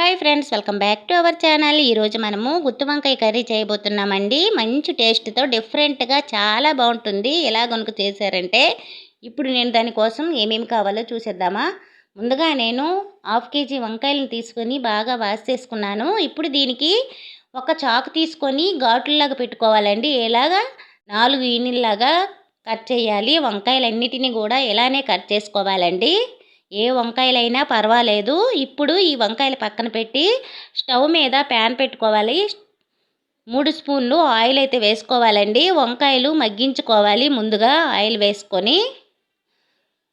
Hi friends, welcome back to our channel. ఈరోజు మనము గుత్తి వంకాయ కర్రీ చేయబోతున్నామండి. మంచి టేస్ట్తో డిఫరెంట్గా చాలా బాగుంటుంది. ఎలా కనుక చేశారంటే ఇప్పుడు నేను దానికోసం ఏమేమి కావాలో చూసేద్దామా. ముందుగా నేను 1/2 కేజీ వంకాయలను తీసుకొని బాగా వాష్ చేసుకున్నాను. ఇప్పుడు దీనికి ఒక చాకు తీసుకొని ఘాట్లలాగా పెట్టుకోవాలండి. ఎలాగా 4 ఈనిల్లాగా కట్ చేయాలి. వంకాయలన్నిటినీ కూడా ఇలానే కట్ చేసుకోవాలండి. ఏ వంకాయలైనా పర్వాలేదు. ఇప్పుడు ఈ వంకాయలు పక్కన పెట్టి స్టవ్ మీద ప్యాన్ పెట్టుకోవాలి. 3 స్పూన్లు ఆయిల్ అయితే వేసుకోవాలండి. వంకాయలు మగ్గించుకోవాలి. ముందుగా ఆయిల్ వేసుకొని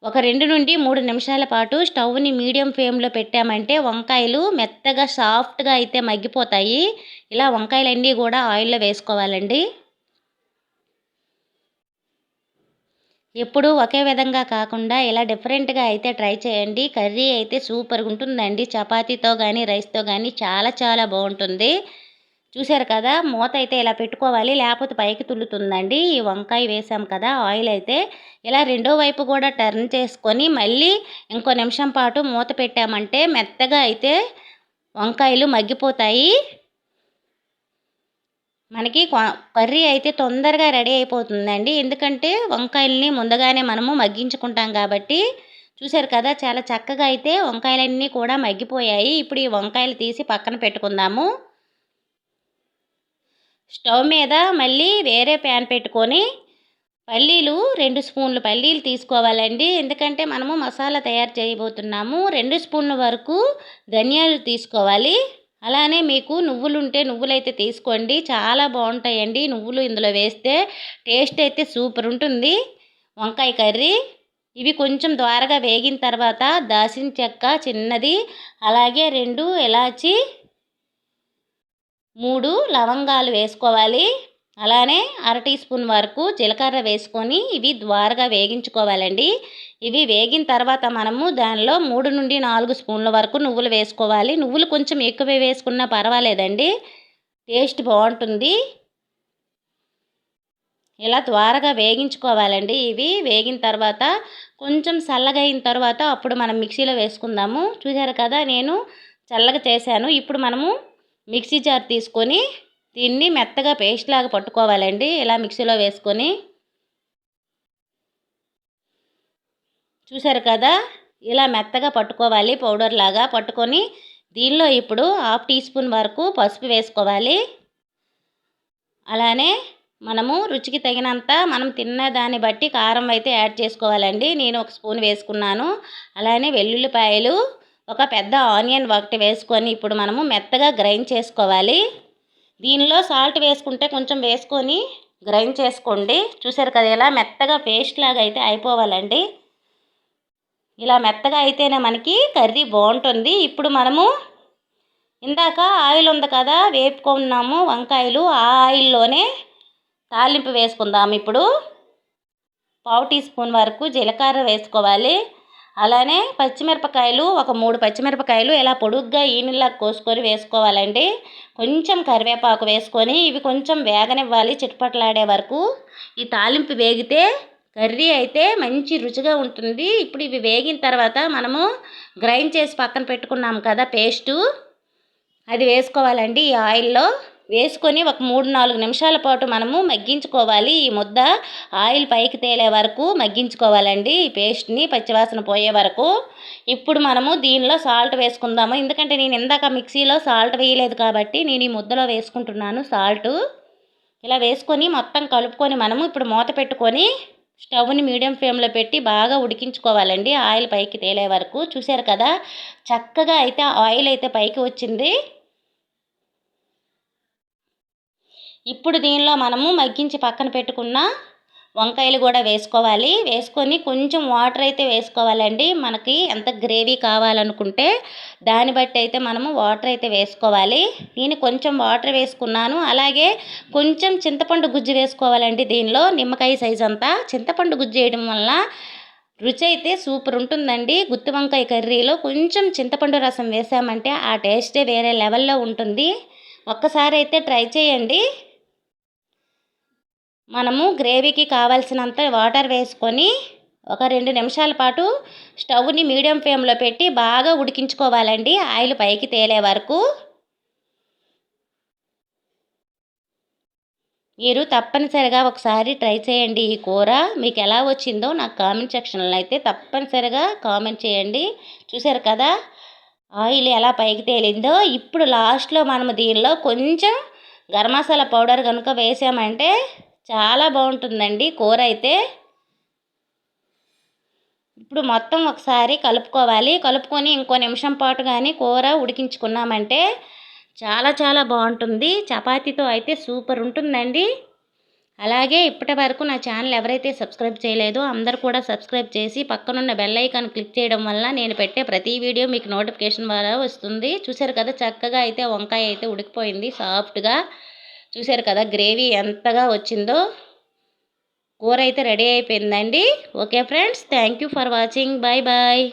ఒక 2 నుండి 3 నిమిషాల పాటు స్టవ్ని మీడియం ఫ్లేమ్లో పెట్టామంటే వంకాయలు మెత్తగా సాఫ్ట్గా అయితే మగ్గిపోతాయి. ఇలా వంకాయలన్నీ కూడా ఆయిల్లో వేసుకోవాలండి. ఎప్పుడూ ఒకే విధంగా కాకుండా ఇలా డిఫరెంట్గా అయితే ట్రై చేయండి. కర్రీ అయితే సూపర్గా ఉంటుందండి. చపాతీతో కానీ రైస్తో కానీ చాలా చాలా బాగుంటుంది. చూసారు కదా, మూత అయితే ఇలా పెట్టుకోవాలి, లేకపోతే పైకి తుల్లుతుందండి. ఈ వంకాయ వేసాం కదా, ఆయిల్ అయితే ఇలా రెండో వైపు కూడా టర్న్ చేసుకొని మళ్ళీ ఇంకో నిమిషం పాటు మూత పెట్టామంటే మెత్తగా అయితే వంకాయలు మగ్గిపోతాయి. మనకి కర్రీ అయితే తొందరగా రెడీ అయిపోతుందండి. ఎందుకంటే వంకాయలని ముందుగానే మనము మగ్గించుకుంటాం కాబట్టి. చూసారు కదా, చాలా చక్కగా అయితే వంకాయలన్నీ కూడా మగ్గిపోయాయి. ఇప్పుడు ఈ వంకాయలు తీసి పక్కన పెట్టుకుందాము. స్టవ్ మీద మళ్ళీ వేరే ప్యాన్ పెట్టుకొని పల్లీలు 2 స్పూన్లు పల్లీలు తీసుకోవాలండి. ఎందుకంటే మనము మసాలా తయారు చేయబోతున్నాము. 2 స్పూన్ల వరకు ధనియాలు తీసుకోవాలి. అలానే మీకు నువ్వులు ఉంటే నువ్వులైతే తీసుకోండి, చాలా బాగుంటాయండి. నువ్వులు ఇందులో వేస్తే టేస్ట్ అయితే సూపర్ ఉంటుంది వంకాయ కర్రీ. ఇవి కొంచెం ద్వారగా వేగిన తర్వాత దాల్చిన చెక్క చిన్నది, అలాగే 2 ఇలాచి, 3 లవంగాలు వేసుకోవాలి. అలానే 1/2 టీ స్పూన్ వరకు జీలకర్ర వేసుకొని ఇవి ద్వారగా వేగించుకోవాలండి. ఇవి వేగిన తర్వాత మనము దానిలో 3 నుండి 4 స్పూన్ల వరకు నువ్వులు వేసుకోవాలి. నువ్వులు కొంచెం ఎక్కువ వేసుకున్నా పర్వాలేదండి, టేస్ట్ బాగుంటుంది. ఇలా ద్వారగా వేగించుకోవాలండి. ఇవి వేగిన తర్వాత కొంచెం చల్లగా అయిన తర్వాత అప్పుడు మనం మిక్సీలో వేసుకుందాము. చూసారు కదా, నేను చల్లగా చేశాను. ఇప్పుడు మనము మిక్సీ జార్ తీసుకొని దీన్ని మెత్తగా పేస్ట్ లాగా పట్టుకోవాలండి. ఇలా మిక్సీలో వేసుకొని చూసారు కదా, ఇలా మెత్తగా పట్టుకోవాలి, పౌడర్ లాగా పట్టుకొని దీనిలో ఇప్పుడు 1/2 టీ స్పూన్ వరకు పసుపు వేసుకోవాలి. అలానే మనము రుచికి తగినంత మనం తిన్న దాన్ని బట్టి కారం అయితే యాడ్ చేసుకోవాలండి. నేను 1 స్పూన్ వేసుకున్నాను. అలానే వెల్లుల్లిపాయలు, ఒక పెద్ద ఆనియన్ ఒకటి వేసుకొని ఇప్పుడు మనము మెత్తగా గ్రైండ్ చేసుకోవాలి. దీనిలో సాల్ట్ వేసుకుంటే కొంచెం వేసుకొని గ్రైండ్ చేసుకోండి. చూసారు కదా, ఇలా మెత్తగా పేస్ట్ లాగా అయితే అయిపోవాలండి. ఇలా మెత్తగా అయితేనే మనకి కర్రీ బాగుంటుంది. ఇప్పుడు మనము ఇందాక ఆయిల్ ఉంది కదా, వేపుకున్నాము వంకాయలు, ఆ ఆయిల్లోనే తాలింపు వేసుకుందాము. ఇప్పుడు 1/2 టీ స్పూన్ వరకు జీలకర్ర వేసుకోవాలి. అలానే పచ్చిమిరపకాయలు, ఒక 3 పచ్చిమిరపకాయలు ఇలా పొడుగ్గా ఈనిలా కోసుకొని వేసుకోవాలండి. కొంచెం కరివేపాకు వేసుకొని ఇవి కొంచెం వేగనివ్వాలి చిటపటలాడే వరకు. ఈ తాలింపు వేగితే కర్రీ అయితే మంచి రుచిగా ఉంటుంది. ఇప్పుడు ఇవి వేగిన తర్వాత మనము గ్రైండ్ చేసి పక్కన పెట్టుకున్నాం కదా పేస్టు, అది వేసుకోవాలండి. ఈ ఆయిల్లో వేసుకొని ఒక 3-4 నిమిషాల పాటు మనము మగ్గించుకోవాలి. ఈ ముద్ద ఆయిల్ పైకి తేలే వరకు మగ్గించుకోవాలండి, ఈ పేస్ట్ని పచ్చివాసన పోయే వరకు. ఇప్పుడు మనము దీనిలో సాల్ట్ వేసుకుందాము. ఎందుకంటే నేను ఇందాక మిక్సీలో సాల్ట్ వేయలేదు కాబట్టి నేను ఈ ముద్దలో వేసుకుంటున్నాను సాల్టు. ఇలా వేసుకొని మొత్తం కలుపుకొని మనము ఇప్పుడు మూత పెట్టుకొని స్టవ్ని మీడియం ఫ్లేమ్లో పెట్టి బాగా ఉడికించుకోవాలండి, ఆయిల్ పైకి తేలే వరకు. చూసారు కదా, చక్కగా అయితే ఆయిల్ అయితే పైకి వచ్చింది. ఇప్పుడు దీనిలో మనము మగ్గించి పక్కన పెట్టుకున్న వంకాయలు కూడా వేసుకోవాలి. వేసుకొని కొంచెం వాటర్ అయితే వేసుకోవాలండి. మనకి ఎంత గ్రేవీ కావాలనుకుంటే దాన్ని బట్టి అయితే మనము వాటర్ అయితే వేసుకోవాలి. నేను కొంచెం వాటర్ వేసుకున్నాను. అలాగే కొంచెం చింతపండు గుజ్జు వేసుకోవాలండి. దీనిలో నిమ్మకాయ సైజ్ అంతా చింతపండు గుజ్జు వేయడం వల్ల రుచి అయితే సూపర్ ఉంటుందండి. గుత్తి వంకాయ కర్రీలో కొంచెం చింతపండు రసం వేసామంటే ఆ టేస్టే వేరే లెవెల్లో ఉంటుంది. ఒక్కసారి అయితే ట్రై చేయండి. మనము గ్రేవీకి కావాల్సినంత వాటర్ వేసుకొని ఒక 2 నిమిషాల పాటు స్టవ్ని మీడియం ఫ్లేమ్లో పెట్టి బాగా ఉడికించుకోవాలండి, ఆయిల్ పైకి తేలే వరకు. మీరు తప్పనిసరిగా ఒకసారి ట్రై చేయండి ఈ కూర. మీకు ఎలా వచ్చిందో నాకు కామెంట్ సెక్షన్లో అయితే తప్పనిసరిగా కామెంట్ చేయండి. చూసారు కదా ఆయిల్ ఎలా పైకి తేలిందో. ఇప్పుడు లాస్ట్లో మనము దీనిలో కొంచెం గరం మసాలా పౌడర్ కనుక వేసామంటే చాలా బాగుంటుందండి కూర అయితే. ఇప్పుడు మొత్తం ఒకసారి కలుపుకోవాలి. కలుపుకొని ఇంకో నిమిషం పాటు కానీ కూర ఉడికించుకున్నామంటే చాలా చాలా బాగుంటుంది. చపాతీతో అయితే సూపర్ ఉంటుందండి. అలాగే ఇప్పటి వరకు నా ఛానల్ ఎవరైతే సబ్స్క్రైబ్ చేయలేదో అందరూ కూడా సబ్స్క్రైబ్ చేసి పక్కనున్న బెల్ ఐకాన్ క్లిక్ చేయడం వల్ల నేను పెట్టే ప్రతి వీడియో మీకు నోటిఫికేషన్ ద్వారా వస్తుంది. చూసారు కదా చక్కగా అయితే వంకాయ అయితే ఉడికిపోయింది సాఫ్ట్గా. చూసారు కదా గ్రేవీ ఎంతగా వచ్చిందో. కూర అయితే రెడీ అయిపోయిందండి. Okay friends, thank you for watching. Bye bye.